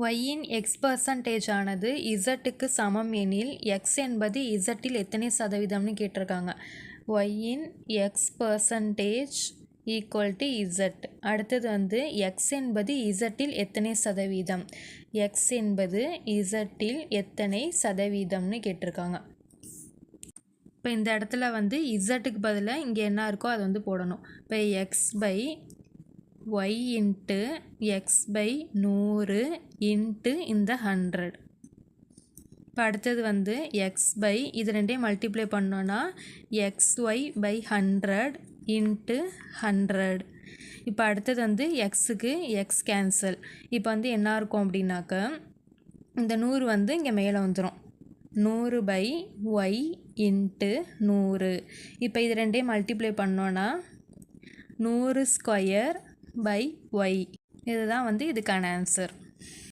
ஒய்யின் X percentage ஆனது இசட்டுக்கு சமம் எனில் எக்ஸ் என்பது இசட்டில் எத்தனை சதவீதம்னு கேட்டிருக்காங்க. ஒய்யின் X percentage equal to Z. அடுத்தது வந்து எக்ஸ் என்பது இசட்டில் எத்தனை சதவீதம், எக்ஸ் என்பது இசட்டில் எத்தனை சதவீதம்னு கேட்டிருக்காங்க. இப்போ இந்த இடத்துல வந்து இசட்டுக்கு பதிலாக இங்கே என்ன இருக்கோ அதை வந்து போடணும். இப்போ X by Y into X by 100 into இந்த 100. இப்போ அடுத்தது வந்து எக்ஸ் பை இது ரெண்டையும் மல்டிப்ளை பண்ணோன்னா எக்ஸ் ஒய் பை 100 இன்ட்டு 100. இப்போ அடுத்தது வந்து எக்ஸுக்கு எக்ஸ் கேன்சல். இப்போ வந்து என்ன இருக்கும் அப்படின்னாக்க இந்த 100 வந்து இங்கே மேலே வந்துடும். 100 பை ஒய் இன்ட்டு 100. இப்போ இது ரெண்டையும் மல்டிப்ளை பண்ணோன்னா 100 ஸ்கொயர் பை ஒய். இதுதான் வந்து இதுக்கான ஆன்சர்.